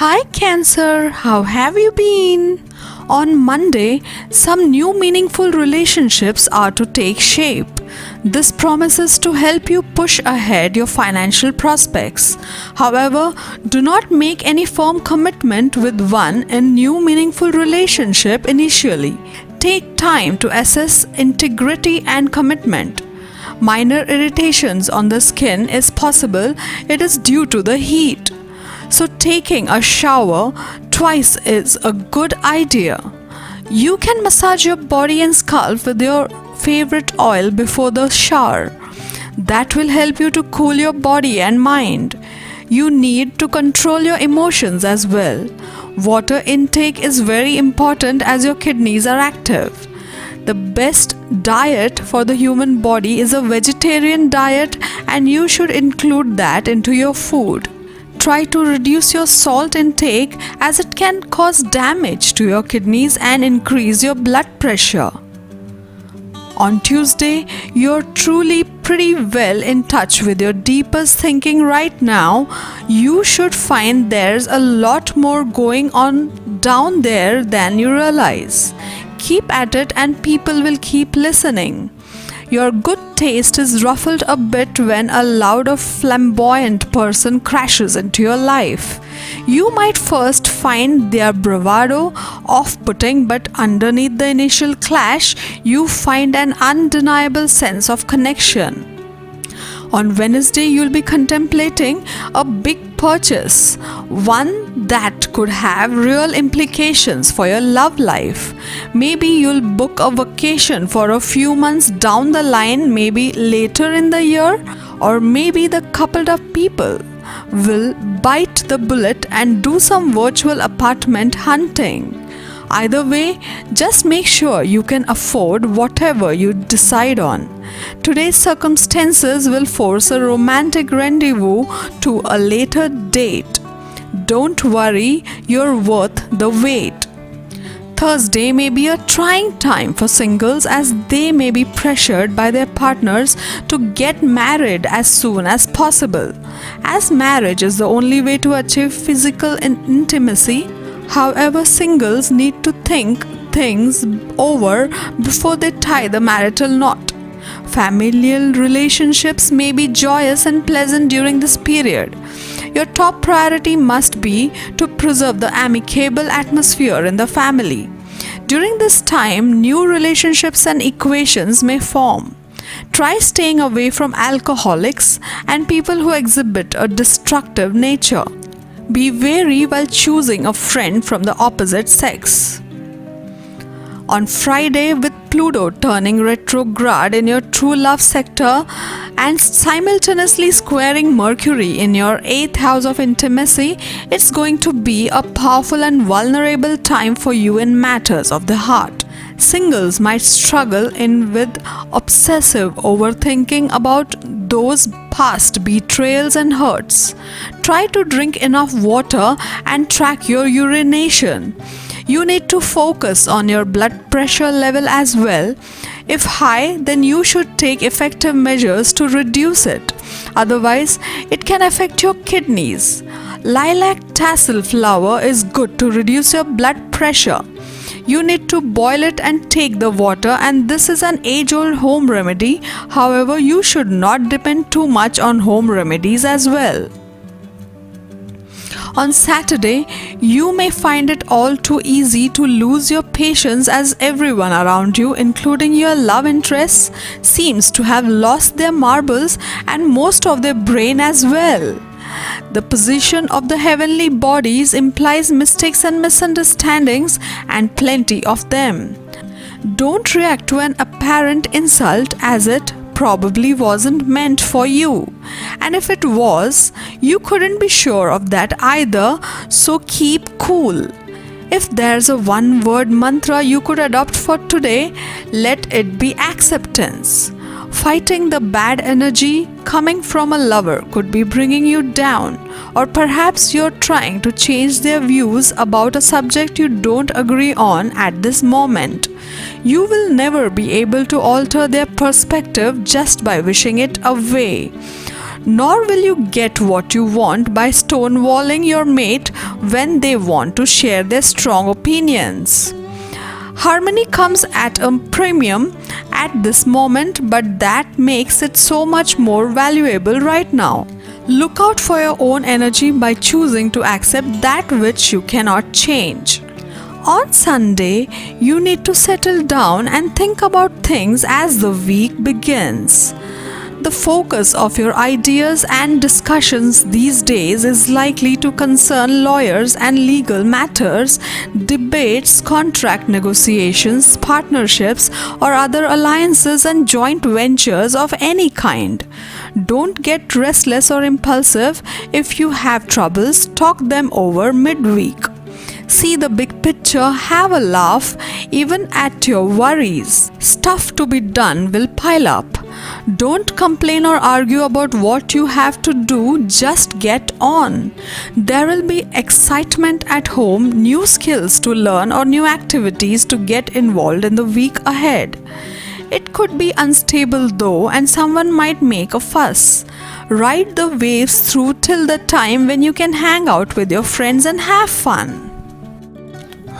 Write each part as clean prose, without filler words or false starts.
Hi Cancer, how have you been? On Monday, some new meaningful relationships are to take shape. This promises to help you push ahead your financial prospects. However, do not make any firm commitment with one in new meaningful relationship initially. Take time to assess integrity and commitment. Minor irritations on the skin is possible. It is due to the heat. So taking a shower twice is a good idea. You can massage your body and scalp with your favorite oil before the shower. That will help you to cool your body and mind. You need to control your emotions as well. Water intake is very important as your kidneys are active. The best diet for the human body is a vegetarian diet, and you should include that into your food. Try to reduce your salt intake as it can cause damage to your kidneys and increase your blood pressure. On Tuesday, you're truly pretty well in touch with your deepest thinking right now. You should find there's a lot more going on down there than you realize. Keep at it and people will keep listening. Your good taste is ruffled a bit when a loud or flamboyant person crashes into your life. You might first find their bravado off-putting, but underneath the initial clash, you find an undeniable sense of connection. On Wednesday, you'll be contemplating a big purchase, one that could have real implications for your love life. Maybe you'll book a vacation for a few months down the line, maybe later in the year, or maybe the coupled up people will bite the bullet and do some virtual apartment hunting. Either way, just make sure you can afford whatever you decide on. Today's circumstances will force a romantic rendezvous to a later date. Don't worry, you're worth the wait. Thursday may be a trying time for singles as they may be pressured by their partners to get married as soon as possible. As marriage is the only way to achieve physical intimacy, however, singles need to think things over before they tie the marital knot. Familial relationships may be joyous and pleasant during this period. Your top priority must be to preserve the amicable atmosphere in the family. During this time, new relationships and equations may form. Try staying away from alcoholics and people who exhibit a destructive nature. Be wary while choosing a friend from the opposite sex. On Friday, with Pluto turning retrograde in your true love sector and simultaneously squaring Mercury in your 8th house of intimacy, it's going to be a powerful and vulnerable time for you in matters of the heart. Singles might struggle with obsessive overthinking about those past betrayals and hurts. Try to drink enough water and track your urination. You need to focus on your blood pressure level as well. If high, then you should take effective measures to reduce it. Otherwise, it can affect your kidneys. Lilac tassel flower is good to reduce your blood pressure. You need to boil it and take the water, and this is an age-old home remedy. However, you should not depend too much on home remedies as well. On Saturday, you may find it all too easy to lose your patience as everyone around you, including your love interests, seems to have lost their marbles and most of their brain as well. The position of the heavenly bodies implies mistakes and misunderstandings, and plenty of them. Don't react to an apparent insult as it probably wasn't meant for you. And if it was, you couldn't be sure of that either, so keep cool. If there's a one-word mantra you could adopt for today, let it be acceptance. Fighting the bad energy coming from a lover could be bringing you down, or perhaps you're trying to change their views about a subject you don't agree on at this moment. You will never be able to alter their perspective just by wishing it away. Nor will you get what you want by stonewalling your mate when they want to share their strong opinions. Harmony comes at a premium at this moment, but that makes it so much more valuable right now. Look out for your own energy by choosing to accept that which you cannot change. On Sunday, you need to settle down and think about things as the week begins. The focus of your ideas and discussions these days is likely to concern lawyers and legal matters, debates, contract negotiations, partnerships, or other alliances and joint ventures of any kind. Don't get restless or impulsive. If you have troubles, talk them over midweek. See the big picture, have a laugh, even at your worries. Stuff to be done will pile up. Don't complain or argue about what you have to do, just get on. There will be excitement at home, new skills to learn, or new activities to get involved in the week ahead. It could be unstable though, and someone might make a fuss. Ride the waves through till the time when you can hang out with your friends and have fun.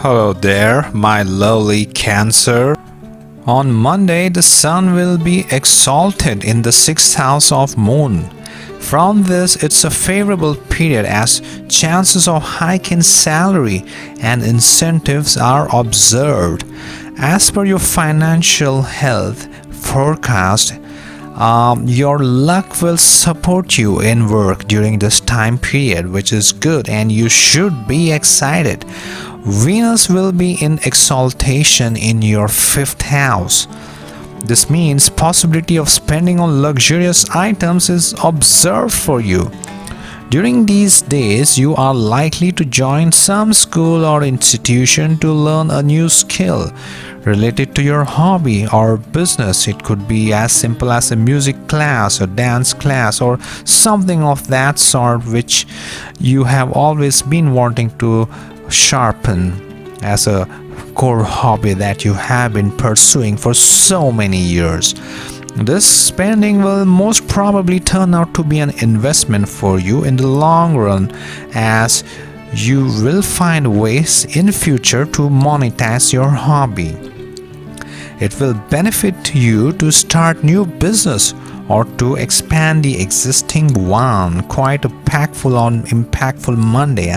Hello there, my lovely Cancer. On Monday, the Sun will be exalted in the 6th house of Moon. From this, it's a favorable period as chances of hike in salary and incentives are observed. As per your financial health forecast, your luck will support you in work during this time period, which is good, and you should be excited. Venus will be in exaltation in your 5th house. This means possibility of spending on luxurious items is observed for you. During these days, you are likely to join some school or institution to learn a new skill related to your hobby or business. It could be as simple as a music class, a dance class, or something of that sort which you have always been wanting to sharpen as a core hobby that you have been pursuing for so many years. This spending will most probably turn out to be an investment for you in the long run, as you will find ways in future to monetize your hobby. It will benefit you to start new business or to expand the existing one. Quite a impactful Monday.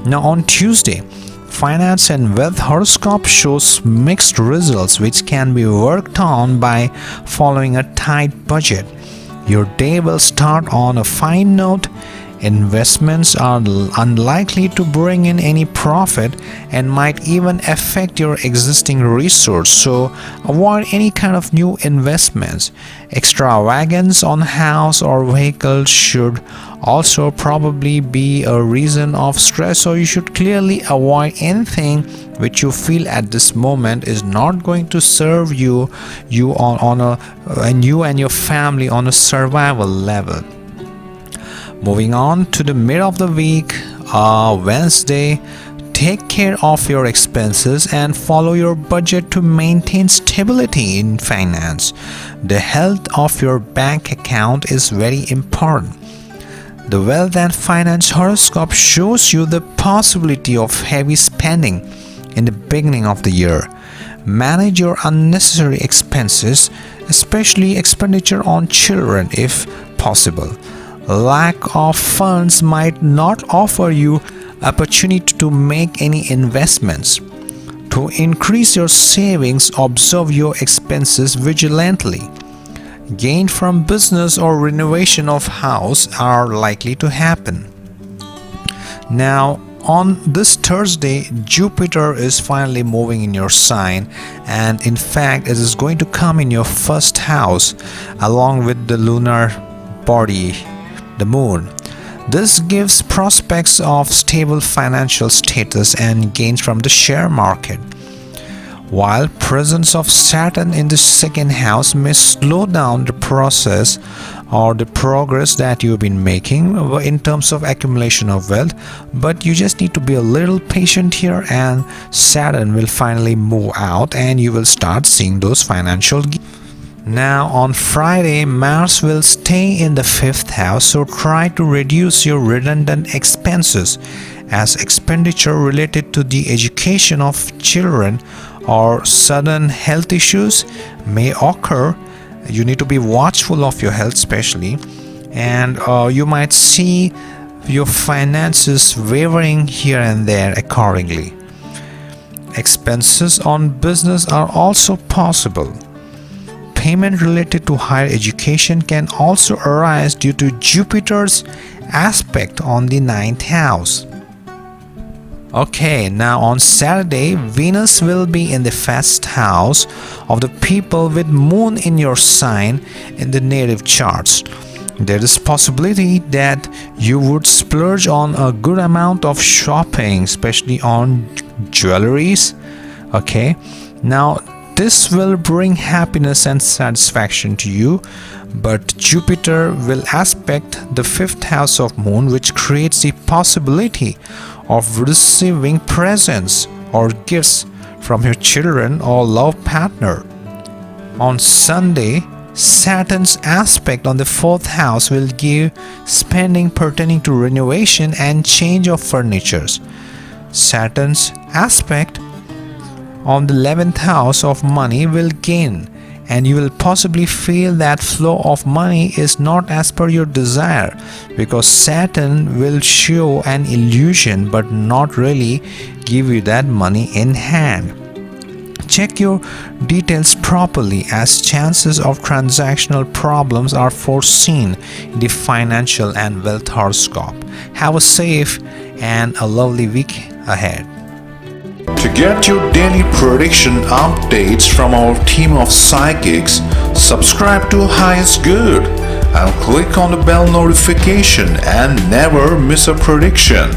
Now on Tuesday, Finance and Wealth Horoscope shows mixed results which can be worked on by following a tight budget. Your day will start on a fine note. Investments are unlikely to bring in any profit and might even affect your existing resource, so avoid any kind of new investments. Extravagance on house or vehicles should also probably be a reason of stress, so you should clearly avoid anything which you feel at this moment is not going to serve you and your family on a survival level. Moving on to the mid of the week, Wednesday, take care of your expenses and follow your budget to maintain stability in finance. The health of your bank account is very important. The Wealth and Finance Horoscope shows you the possibility of heavy spending in the beginning of the year. Manage your unnecessary expenses, especially expenditure on children if possible. Lack of funds might not offer you opportunity to make any investments. To increase your savings, observe your expenses vigilantly. Gain from business or renovation of house are likely to happen. Now, on this Thursday, Jupiter is finally moving in your sign, and in fact, it is going to come in your 1st house along with the lunar body, the moon. This gives prospects of stable financial status and gains from the share market. While presence of Saturn in the 2nd house may slow down the process or the progress that you've been making in terms of accumulation of wealth, but you just need to be a little patient here, and Saturn will finally move out and you will start seeing those financial gains. Now on Friday, Mars will stay in the 5th house, so try to reduce your redundant expenses as expenditure related to the education of children or sudden health issues may occur. You need to be watchful of your health especially, and you might see your finances wavering here and there accordingly. Expenses on business are also possible. Payment related to higher education can also arise due to Jupiter's aspect on the 9th house. Okay, now on Saturday, Venus will be in the 1st house of the people with Moon in your sign in the native charts. There is possibility that you would splurge on a good amount of shopping, especially on jewelries. Okay, now this will bring happiness and satisfaction to you, but Jupiter will aspect the 5th house of Moon, which creates the possibility of receiving presents or gifts from your children or love partner. On Sunday, Saturn's aspect on the 4th house will give spending pertaining to renovation and change of furnitures. Saturn's aspect on the 11th house of money will gain, and you will possibly feel that flow of money is not as per your desire, because Saturn will show an illusion but not really give you that money in hand. Check your details properly, as chances of transactional problems are foreseen in the financial and wealth horoscope. Have a safe and a lovely week ahead. To get your daily prediction updates from our team of psychics, subscribe to Highest Good and click on the bell notification and never miss a prediction.